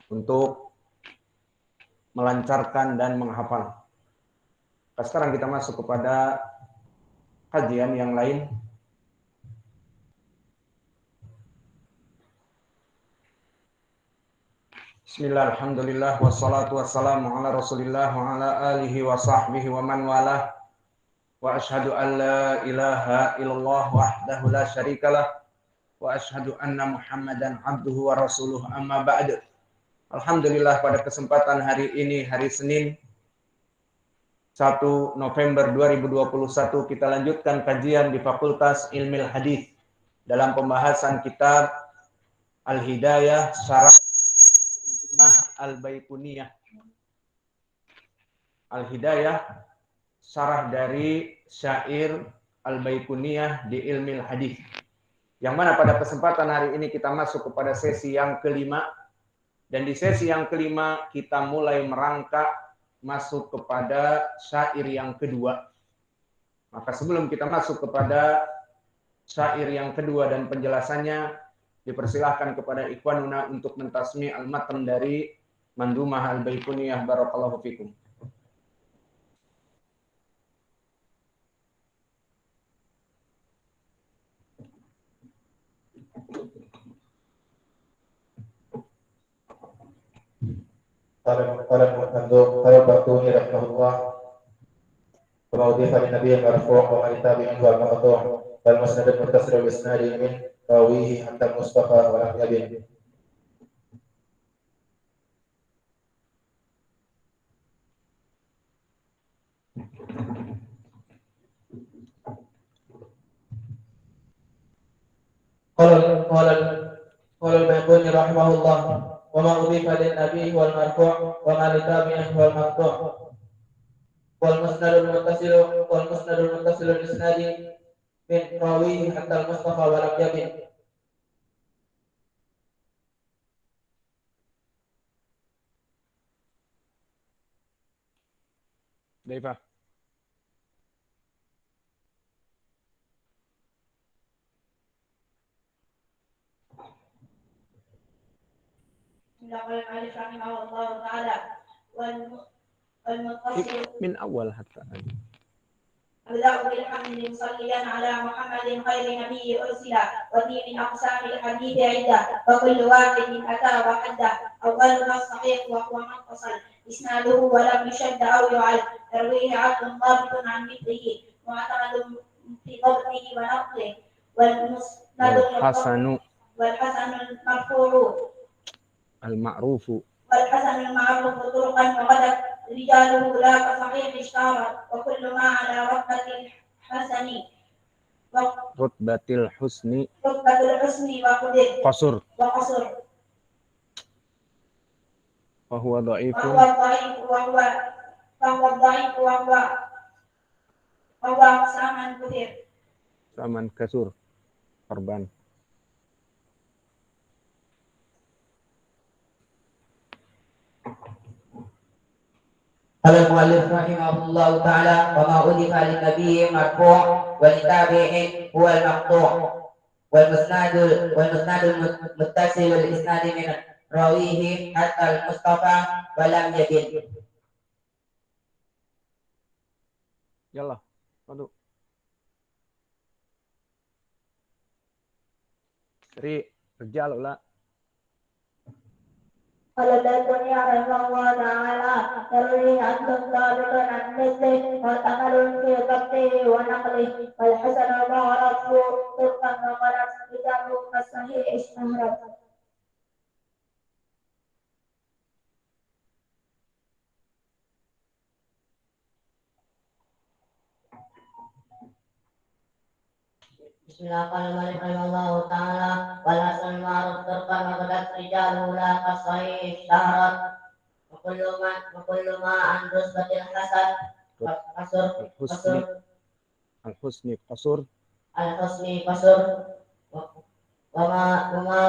untuk melancarkan dan menghafal. Sekarang kita masuk kepada kajian yang lain. Bismillah, alhamdulillah, wassalatu wassalamu ala rasulillah wa ala alihi wa sahbihi wa man walah. Wa ashhadu an la ilaha illallah wahdahu la syarikalah wa ashhadu anna Muhammadan abduhu wa rasuluh, amma ba'du. Alhamdulillah, pada kesempatan hari ini, hari Senin 1 November 2021, kita lanjutkan kajian di Fakultas Ilmil Hadis dalam pembahasan kitab Al-Hidayah Syarah Al-Baiquniyah. Al-Hidayah syarah dari syair Al-Baiquniyah di Ilmil Hadis. Yang mana pada kesempatan hari ini kita masuk kepada sesi yang kelima. Dan di sesi yang kelima kita mulai merangkak masuk kepada syair yang kedua. Maka sebelum kita masuk kepada syair yang kedua dan penjelasannya, dipersilahkan kepada ikhwanuna untuk mentasmi al-matan dari Mandumah Al-Baiquniyah. Barakallahu fikum. قال المؤلف البيقوني رحمه الله: وما أضيف للنبي المرفوع وما للتابعين والمقطوع والمسند المتصل بالإسناد من راويه حتى المصطفى ولم يبن. قال البيقوني رحمه الله: وما أضيف للنبي والمرفوع وما للتابعين والمقطوع والمسند المتصل بالإسناد من راويه حتى المصطفى ولم يبن. Daifah. من أول حتى أبدأ بالحمد مصليا على محمد خير نبي أرسل وفي من أقسام الحديث عدة وكل واحد أتى وحده. أولها الصحيح وهو ما اتصل إسناده ولم يشد أو يعل، يرويه عبد ضابط عن مثله معتمد في ضبطه ونقله. والحسن المرفوع المعروف طرقا وغدت رجاله لا كصحيح اشتهر، وكل ما على رتبة الحسن قصر وهو ضعيف وهو سامان كثير قربان. قال المؤلف رحمه الله تعالى: وما أضيف للنبي مرفوع وللتابعين هو المقطوع والمسند المتصل الإسناد من راويه حتى المصطفى ولم يبن. يلا aduh. Sri, kerja lo lah. قال البيقوني رحمه الله تعالى: يرويه عبد ضابط عن مثله معتمد في ضبطه ونقله. والحسن المعرف طرقا وغلط رجاله كالصحيح اشتهرت. Bismillahirrahmanirrahim. Rahimahullahu ta'ala: wal hasan ma'ruf tarkan wa qadat rijaluhu la kasahih ishtahrat wa kullu ma an rusbatil hasan al-husni qasur wa ma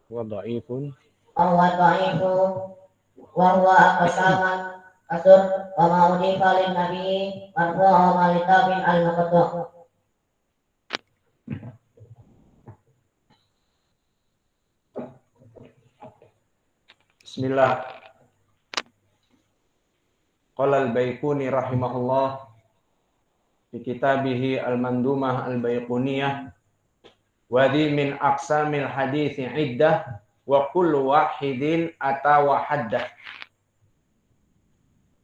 wa dha'ifun wa huwa aqsaman qasur wa ma udifa lin nabi marfu'a wa ma litabin al-maqtu'. Bismillah. Qala al-Baiquni rahimahullah fi kitabihi al-Mandumah al-Baiquniyah wa di min aqsamil hadits iddah wa kullu wahidin atawa haddah.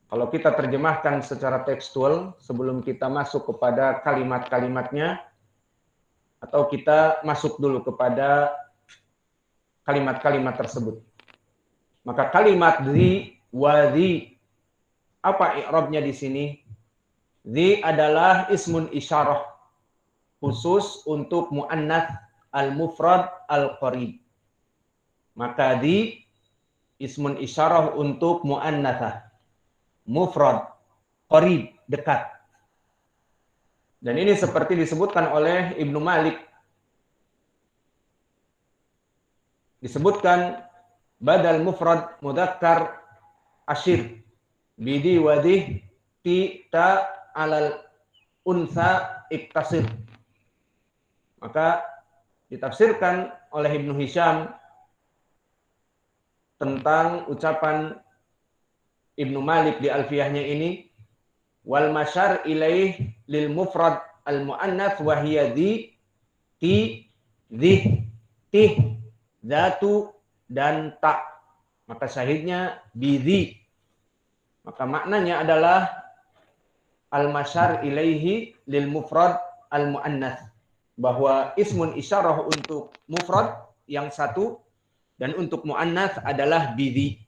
Kalau kita terjemahkan secara tekstual sebelum kita masuk kepada kalimat-kalimatnya, atau kita masuk dulu kepada kalimat-kalimat tersebut. Maka kalimat dhi wa dhi, apa i'rabnya di sini? Dhi adalah ismun isyarah khusus untuk muannats al-mufrad al-qarib. Maka dhi ismun isyarah untuk muannatsah mufrad qarib, dekat. Dan ini seperti disebutkan oleh Ibnu Malik. Disebutkan badal mufrad mudzakkar asyir bidi wadih ti ta alal unsa iktasir. Maka ditafsirkan oleh Ibnu Hisham tentang ucapan Ibnu Malik di Alfiyahnya ini, wal masyar ilaih lil mufrad al muannats wa hiya dhi, ti, dhih, tih, zatu, dan ta. Maka syahidnya bidhi. Maka maknanya adalah al masyar ilaihi lil mufrad al muannats, bahwa ismun isyarah untuk mufrad yang satu dan untuk muannats adalah bidhi.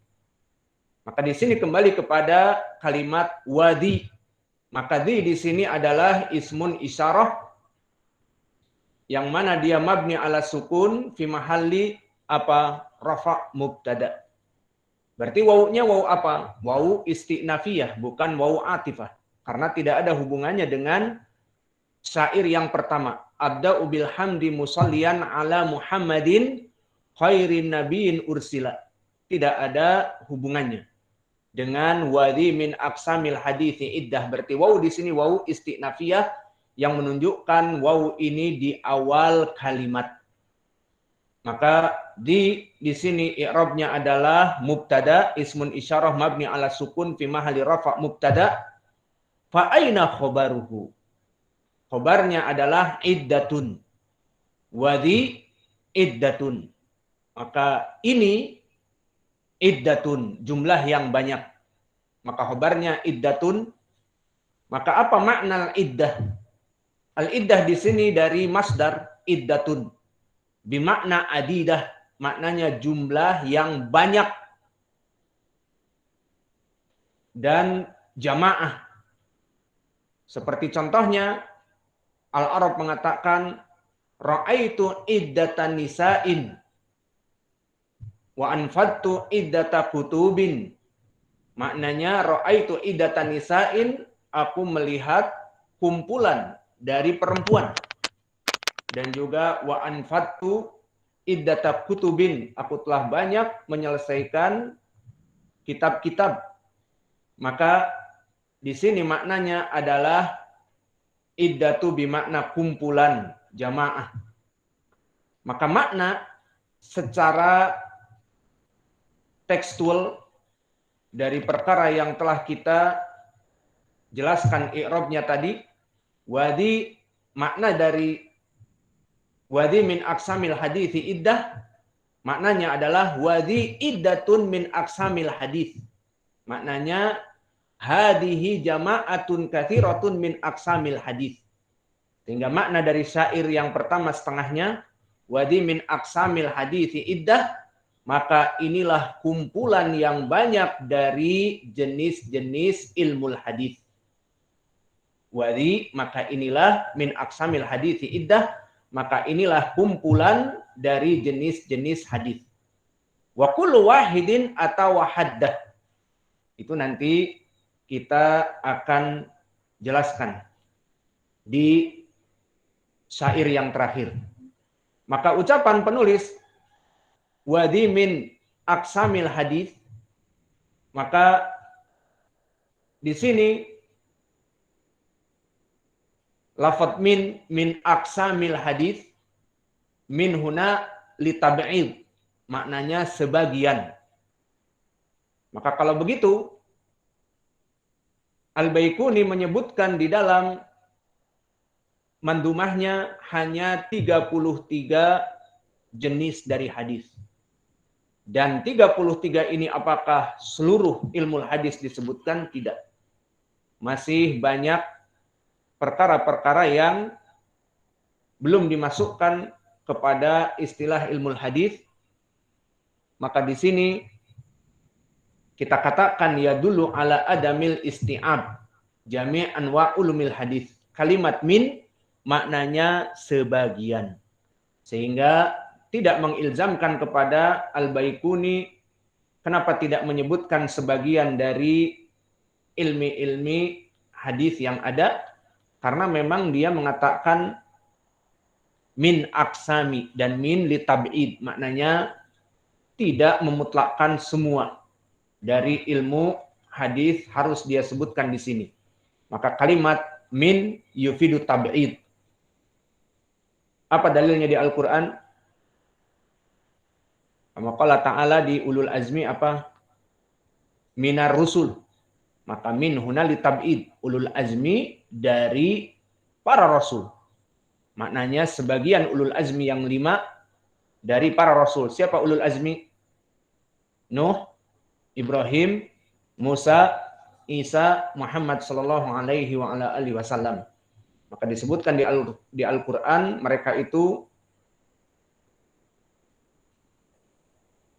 Maka di sini kembali kepada kalimat wadi. Maka di sini adalah ismun isyarah yang mana dia mabni ala sukun fi mahalli apa? Rafa mubtada. Berarti wawunya wawu apa? Wawu istinafiyah, bukan wawu atifah. Karena tidak ada hubungannya dengan syair yang pertama. Abda'u bil hamdi musalliyan ala Muhammadin khairin nabiyyin ursila. Tidak ada hubungannya dengan wadi min aqsamil hadithi iddah. Berarti wawu di sini wawu istinafiyah yang menunjukkan wawu ini di awal kalimat. Maka di sini i'rabnya adalah mubtada ismun isyarah mabni ala sukun fi mahalli rafa mubtada. Fa aina khobaruhu? Khobarnya adalah iddatun. Wadi iddatun. Maka ini iddatun, jumlah yang banyak. Maka khobarnya iddatun. Maka apa makna al-iddah? Al-iddah di sini dari masdar iddatun. Bimakna adidah, maknanya jumlah yang banyak. Dan jamaah. Seperti contohnya, Al-Arab mengatakan, ra'aitu iddatan nisa'in wa anfadtu iddata kutubin. Maknanya ra'aitu iddatan nisa'in, aku melihat kumpulan dari perempuan. Dan juga wa anfadtu iddata kutubin, aku telah banyak menyelesaikan kitab-kitab. Maka di sini maknanya adalah iddatu bimakna kumpulan, jamaah. Maka makna secara tekstual dari perkara yang telah kita jelaskan i'rabnya tadi, wadi, makna dari wadi min aqsamil hadithi iddah, maknanya adalah wadi iddatun min aqsamil hadith. Maknanya hadihi jama'atun kathiratun min aqsamil hadith. Sehingga makna dari syair yang pertama setengahnya, wadi min aqsamil hadithi iddah, maka inilah kumpulan yang banyak dari jenis-jenis ilmu hadith. Wadi, maka inilah min aqsamil hadithi iddah, maka inilah kumpulan dari jenis-jenis hadis. Wa kullu wahidin atau haddah. Itu nanti kita akan jelaskan di syair yang terakhir. Maka ucapan penulis wadi min aqsamil hadis, maka di sini lafadz min aqsamil hadis, min huna li tab'id, maknanya sebagian. Maka kalau begitu, Al-Baikuni menyebutkan di dalam mandumahnya hanya 33 jenis dari hadis. Dan 33 ini apakah seluruh ilmu hadis disebutkan? Tidak. Masih banyak perkara-perkara yang belum dimasukkan kepada istilah ilmu hadis. Maka di sini kita katakan ya dulu ala adamil isti'ab jami' anwa ulumil hadis. Kalimat min maknanya sebagian. Sehingga tidak mengilzamkan kepada Al-Baikuni kenapa tidak menyebutkan sebagian dari ilmi-ilmi hadis yang ada, karena memang dia mengatakan min aksami dan min litab'id, maknanya tidak memutlakkan semua dari ilmu hadis harus dia sebutkan di sini. Maka kalimat min yufidu tab'id. Apa dalilnya di Al-Qur'an? Maka Ta'ala di ulul azmi apa? Minar rusul. Maka min huna litab'id. Ulul azmi dari para rasul. Maknanya sebagian ulul azmi yang 5 dari para rasul. Siapa ulul azmi? Nuh, Ibrahim, Musa, Isa, Muhammad sallallahu alaihi wa ala alihi wasallam. Maka disebutkan di Al-Qur'an mereka itu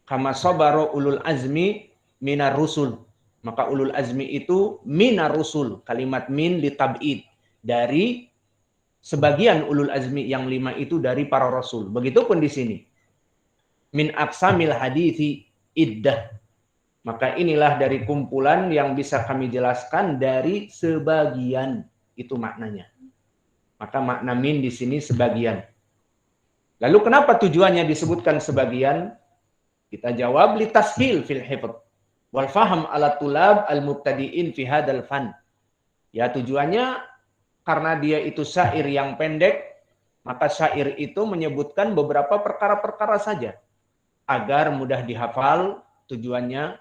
kama sabara ulul azmi minar rusul. Maka ulul azmi itu minar rusul. Kalimat min litab'id. Dari sebagian ulul azmi yang 5 itu dari para rasul. Begitupun di sini. Min aqsamil hadithi iddah. Maka inilah dari kumpulan yang bisa kami jelaskan dari sebagian. Itu maknanya. Maka makna min di sini sebagian. Lalu kenapa tujuannya disebutkan sebagian? Kita jawab litashil fil hifdz wal faham ala tulab al mubtadiin fi hadzal fan. Ya tujuannya karena dia itu syair yang pendek, maka syair itu menyebutkan beberapa perkara-perkara saja agar mudah dihafal tujuannya.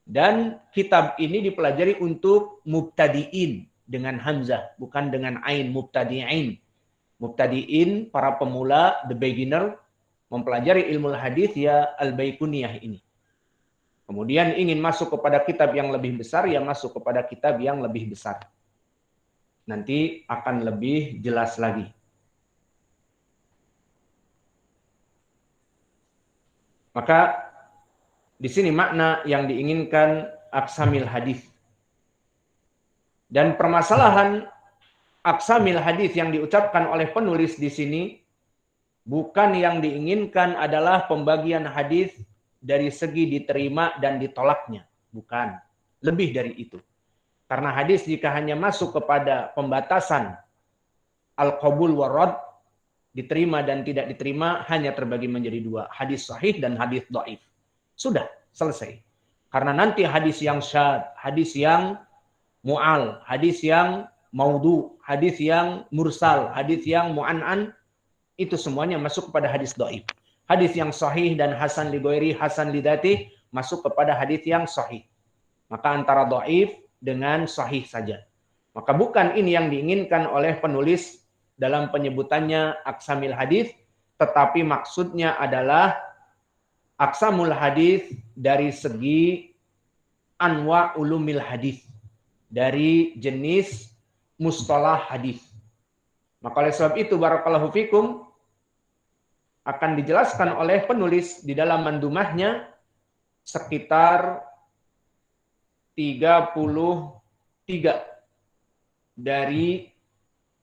Dan kitab ini dipelajari untuk mubtadiin dengan hamzah, bukan dengan ain, mubtadi'in. Mubtadi'in, para pemula, the beginner, mempelajari ilmu hadis ya Al-Baikuniyah ini. Kemudian ingin masuk kepada kitab yang lebih besar, ya masuk kepada kitab yang lebih besar. Nanti akan lebih jelas lagi. Maka di sini makna yang diinginkan aqsamil hadis. Dan permasalahan aqsamil hadis yang diucapkan oleh penulis di sini bukan yang diinginkan adalah pembagian hadis dari segi diterima dan ditolaknya, bukan. Lebih dari itu. Karena hadis jika hanya masuk kepada pembatasan al-qabul warad, diterima dan tidak diterima, hanya terbagi menjadi 2, hadis sahih dan hadis dhaif. Sudah, selesai. Karena nanti hadis yang syad, hadis yang mu'al, hadis yang maudhu, hadis yang mursal, hadis yang mu'an'an, itu semuanya masuk kepada hadis dhaif. Hadis yang sahih dan hasan li ghairi, hasan li dzati, masuk kepada hadis yang sahih. Maka antara dhaif dengan sahih saja. Maka bukan ini yang diinginkan oleh penulis dalam penyebutannya aqsamil hadis, tetapi maksudnya adalah aqsamul hadis dari segi anwa ulumil hadis, dari jenis mustalah hadis. Maka oleh sebab itu barakallahu fikum akan dijelaskan oleh penulis di dalam mandumahnya sekitar 33 dari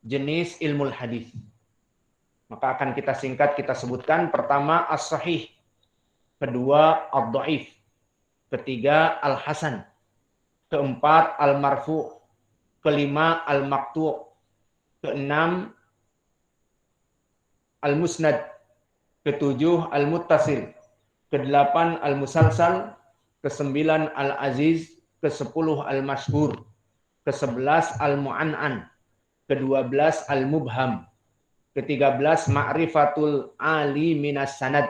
jenis ilmu hadis. Maka akan kita singkat, kita sebutkan. Pertama as-sahih, kedua ad-dhaif, ketiga al-hasan, keempat al-marfu', kelima al-maqtu', keenam al-musnad, ketujuh al-muttasil, kedelapan al-musalsal, kesembilan al-aziz, kesepuluh al-mashhur, kesebelas al-mu'an'an, kedua-belas al-mubham, ke-13 ma'rifatul ali minas sanad,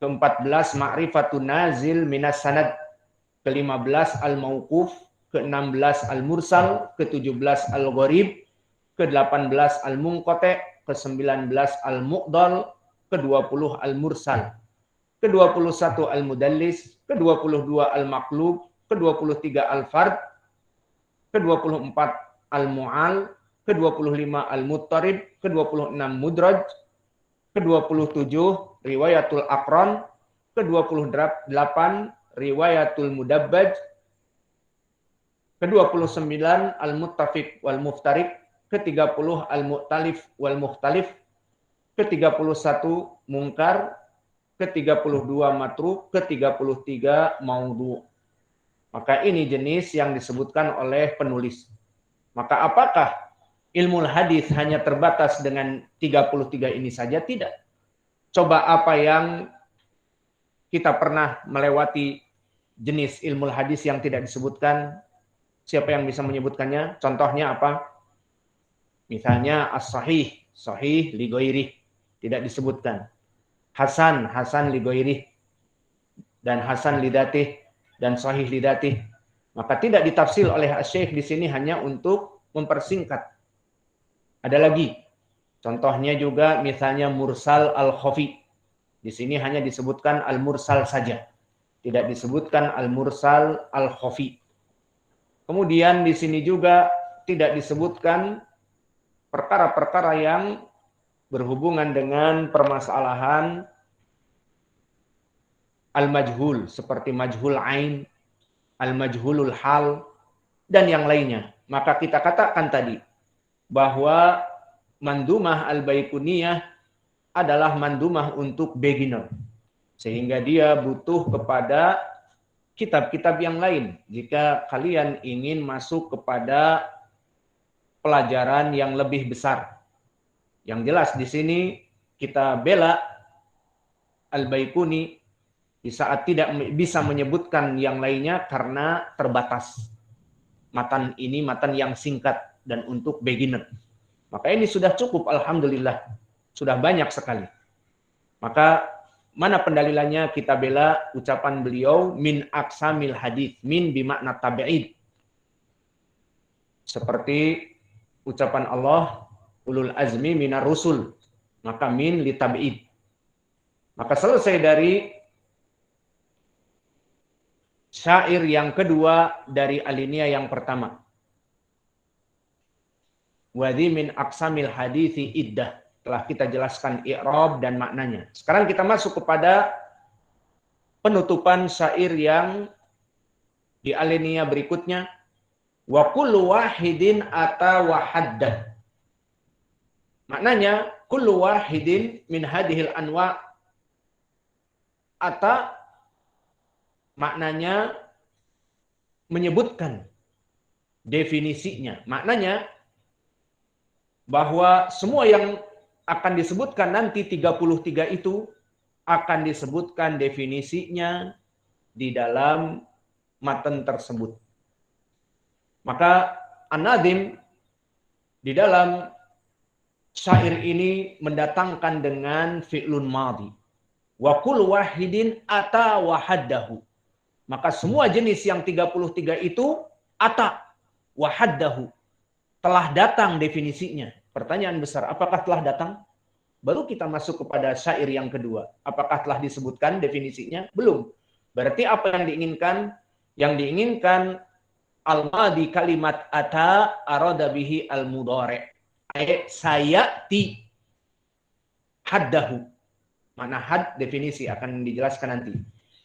ke-14 ma'rifatun nazil minas sanad, ke-15 al-mauquf, ke-16 al-mursal, ke-17 al-gharib, ke-18 al-munqati', ke-19 al-mu'dal, ke-20 al-mursal, ke-21 al-mudallis, ke-22 al-maqlub, ke-23 al-fard, ke-24 al-mu'al, ke-25 al-muttarib, ke-26 mudraj, ke-27 riwayatul aqran, ke-28 riwayatul mudabbaj, ke-29 al-muttafiq wal muftariq, ke-30 al-mu'talif wal mukhtalif, ke-31 mungkar, ke-32 matruk, ke-33 maudhu. Maka ini jenis yang disebutkan oleh penulis. Maka apakah ilmu hadis hanya terbatas dengan 33 ini saja? Tidak. Coba apa yang kita pernah melewati jenis ilmu hadis yang tidak disebutkan? Siapa yang bisa menyebutkannya? Contohnya apa? Misalnya as-sahih, sahih li ghairih, tidak disebutkan. Hasan, hasan li ghairih, dan hasan li datih, dan sahih li datih. Maka tidak ditafsir oleh Asy-Syaikh di sini hanya untuk mempersingkat. Ada lagi. Contohnya juga misalnya mursal al-khafi. Di sini hanya disebutkan al-mursal saja. Tidak disebutkan al-mursal al-khafi. Kemudian di sini juga tidak disebutkan perkara-perkara yang berhubungan dengan permasalahan al-majhul, seperti majhul ain, al-majhulul hal, dan yang lainnya. Maka kita katakan tadi bahwa mandumah al-baiquniyah adalah mandumah untuk beginner. Sehingga dia butuh kepada kitab-kitab yang lain jika kalian ingin masuk kepada pelajaran yang lebih besar. Yang jelas di sini kita bela al-Baiquni di saat tidak bisa menyebutkan yang lainnya karena terbatas. Matan ini matan yang singkat dan untuk beginner. Maka ini sudah cukup, alhamdulillah. Sudah banyak sekali. Maka mana pendalilannya? Kita bela ucapan beliau min aqsamil hadits, min bimakna tabi'id. Seperti ucapan Allah ulul azmi minar rusul, maka min li tabi'id. Maka selesai dari syair yang kedua dari alinea yang pertama. Wadhi min aqsamil hadithi iddah. Telah kita jelaskan i'rab dan maknanya. Sekarang kita masuk kepada penutupan syair yang di alinea berikutnya. Wa kullu wahidin ata wa haddah. Maknanya kullu wahidin min hadhil anwa ata, maknanya menyebutkan definisinya. Maknanya bahwa semua yang akan disebutkan nanti 33 itu akan disebutkan definisinya di dalam matan tersebut. Maka An-Nadhim di dalam syair ini mendatangkan dengan fi'lun madhi. Wa kullu wahidin ata wa haddahu. Maka semua jenis yang 33 itu ata wa haddahu. Telah datang definisinya. Pertanyaan besar, apakah telah datang? Baru kita masuk kepada syair yang kedua. Apakah telah disebutkan definisinya? Belum. Berarti apa yang diinginkan? Yang diinginkan al-madhi kalimat ata arada bihi al-mudhari'. Sayati haddahu. Mana had definisi akan dijelaskan nanti.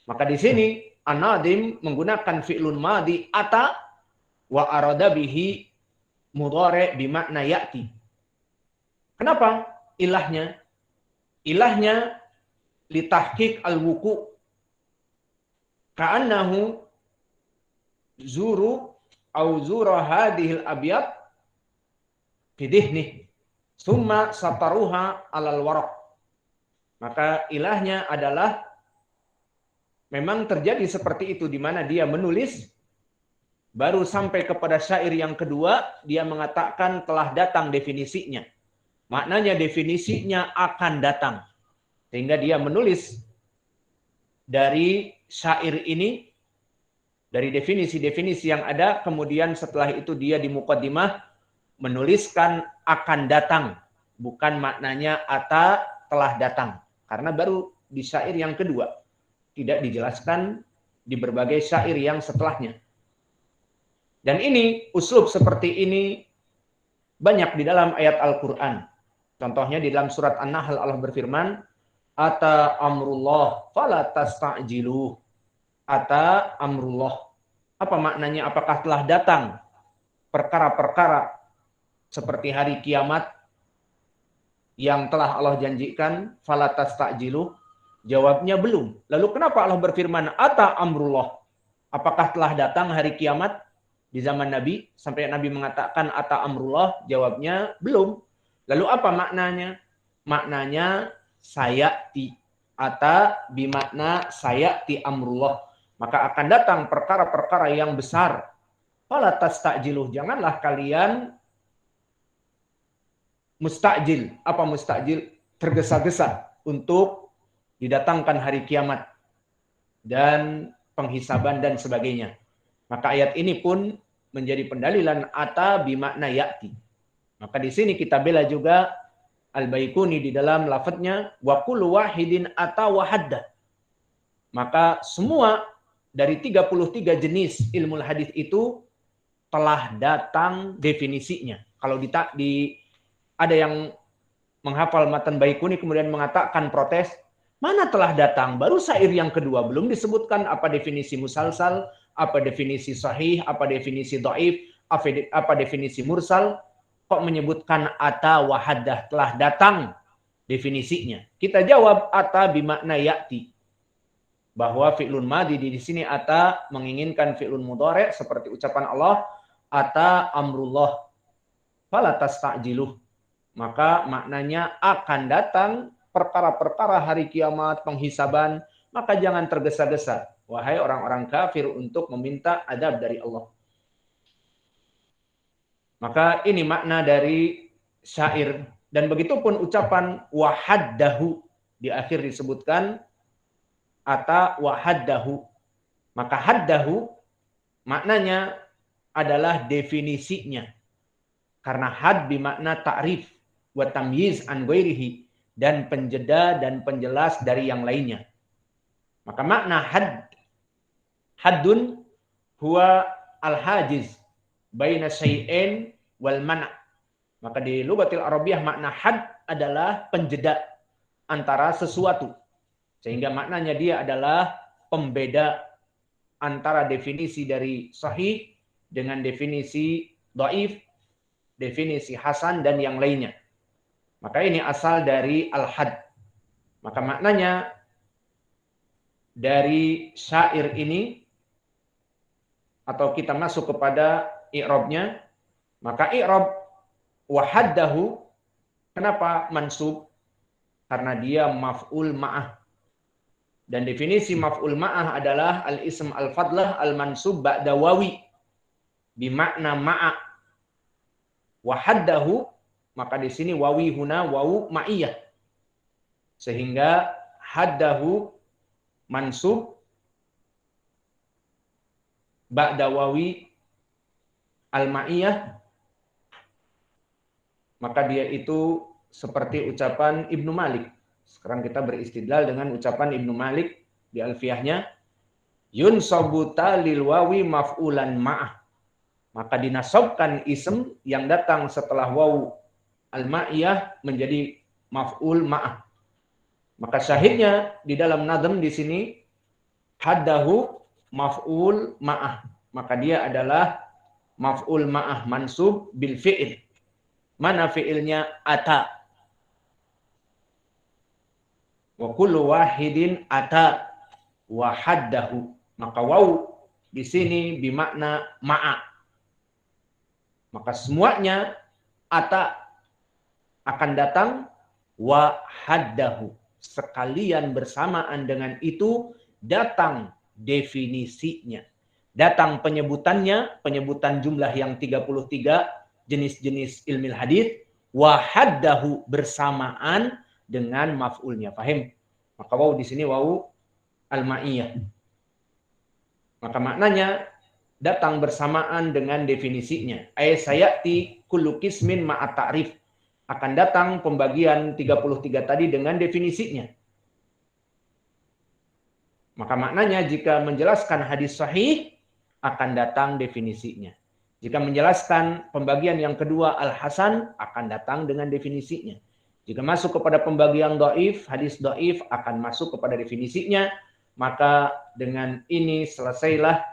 Maka di sini An-Nadhim menggunakan fi'lun madhi ata wa arada bihi mudhari' bimakna ya'ti. Kenapa? Ilahnya litahqiq al-wuku' ka'annahu zuru au zura hadhil abyad bidihnih summa sataruha alal waraq. Maka ilahnya adalah memang terjadi seperti itu, di mana dia menulis baru sampai kepada syair yang kedua dia mengatakan telah datang definisinya. Maknanya definisinya akan datang. Sehingga dia menulis dari syair ini Dari definisi-definisi yang ada, kemudian setelah itu dia di muqaddimah menuliskan akan datang, bukan maknanya ata telah datang. Karena baru di syair yang kedua, tidak dijelaskan di berbagai syair yang setelahnya. Dan ini, uslub seperti ini banyak di dalam ayat Al-Quran. Contohnya di dalam surat An-Nahl Allah berfirman, ata amrullah fala tasta'jiluh. Ata amrullah. Apa maknanya? Apakah telah datang perkara-perkara seperti hari kiamat yang telah Allah janjikan? Fala tasta'jiluh. Jawabnya belum. Lalu kenapa Allah berfirman ata amrullah? Apakah telah datang hari kiamat di zaman Nabi? Sampai Nabi mengatakan ata amrullah, jawabnya belum. Lalu apa maknanya? Maknanya sayati. Ata bimakna sayati amrullah. Maka akan datang perkara-perkara yang besar. Fala tasta'jiluh. Janganlah kalian mustajil. Apa mustajil? Tergesa-gesa untuk didatangkan hari kiamat dan penghisaban dan sebagainya. Maka ayat ini pun menjadi pendalilan ata bimakna ya'ti. Maka di sini kita bela juga Al-Baikuni di dalam lafadznya wa kullu wahidin ata wa hadda. Maka semua dari 33 jenis ilmu hadis itu telah datang definisinya. Kalau ada yang menghafal matan Baikuni kemudian mengatakan protes, mana telah datang? Baru syair yang kedua belum disebutkan apa definisi musalsal, apa definisi sahih, apa definisi dhaif, apa definisi mursal. Kok menyebutkan ata wa haddah, telah datang definisinya? Kita jawab ata bimakna ya'ti. Bahwa fi'lun madhi di sini ata menginginkan fi'lun mudhari' seperti ucapan Allah ata amrullah fala tasta'jiluh. Maka maknanya akan datang perkara-perkara hari kiamat, penghisaban, maka jangan tergesa-gesa wahai orang-orang kafir untuk meminta adab dari Allah. Maka ini makna dari syair. Dan begitu pun ucapan wahaddahu, di akhir disebutkan ata wahaddahu. Maka haddahu maknanya adalah definisinya. Karena had bimakna ta'rif wa tamyiz an ghairihi, dan penjeda dan penjelas dari yang lainnya. Maka makna haddun huwa al-hajiz baina syai'in wal mana'. Maka di lughatil Arabiyah makna had adalah penjeda antara sesuatu. Sehingga maknanya dia adalah pembeda antara definisi dari sahih dengan definisi dhaif, definisi hasan dan yang lainnya. Maka ini asal dari al-had. Maka maknanya dari syair ini, atau kita masuk kepada i'rabnya, maka i'rab wahaddahu, kenapa mansub? Karena dia maf'ul ma'ah. Dan definisi maf'ul ma'ah adalah al-ism al-fadlah al-mansub ba'da wawi bimakna ma'a. Wahaddahu, maka di sini wawi huna wawu ma'iyah. Sehingga haddahu mansub ba'da wawi al-ma'iyah, maka dia itu seperti ucapan Ibnu Malik. Sekarang kita beristidlal dengan ucapan Ibnu Malik di Alfiyahnya, yunsabu talil wawi maf'ulan ma'ah. Maka dinasabkan ism yang datang setelah wawu al-ma'iyah menjadi maf'ul ma'ah. Maka syahidnya di dalam nadhm di sini haddahu maf'ul ma'ah. Maka dia adalah maf'ul ma'ah mansub bil fi'il. Mana fi'ilnya? Ata. Wa kullu wahidin ata wa haddahu. Maka waw di sini bimakna ma'a. Maka semuanya ata akan datang wa haddahu. Sekalian bersamaan dengan itu datang definisinya. Datang penyebutannya, penyebutan jumlah yang 33 jenis-jenis ilmu hadis, wa haddahu bersamaan dengan maf'ulnya. Paham? Maka waw di sini waw al-ma'iyah. Maka maknanya datang bersamaan dengan definisinya. Sayati kullu qismin ma'a ta'rif. Akan datang pembagian 33 tadi dengan definisinya. Maka maknanya jika menjelaskan hadis sahih, akan datang definisinya. Jika menjelaskan pembagian yang kedua al-hasan, akan datang dengan definisinya. Jika masuk kepada pembagian dhaif, hadis dhaif akan masuk kepada definisinya. Maka dengan ini selesailah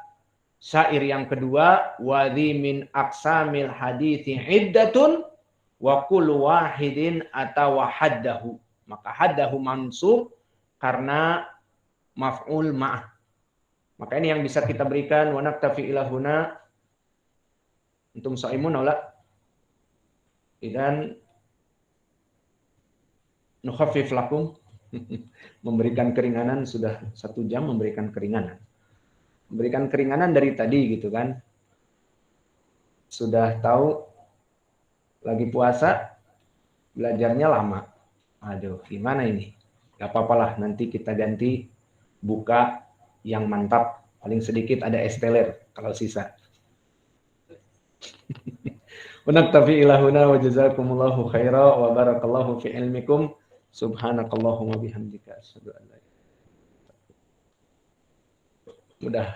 syair yang kedua, wadhi min aqsamil hadithi iddatun wa kullu wahidin atawa haddahu. Maka haddahu mansub karena maf'ul ma'ah. Maka ini yang bisa kita berikan. Wa naktafi ilahuna. Antum shaimun aula? Dan nukhaffif lakum. Memberikan keringanan sudah 1 jam memberikan keringanan. Memberikan keringanan dari tadi gitu kan. Sudah tahu lagi puasa, belajarnya lama. Aduh, gimana ini? Gak apa-apalah, nanti kita ganti buka yang mantap. Paling sedikit ada es teler kalau sisa. Wa naktafi ilahuna wa jazakumullahu khaira wa barakallahu fi ilmikum. Subhanakallahumma bihamdika asyhadu an la ilaha illa anta. Mudah.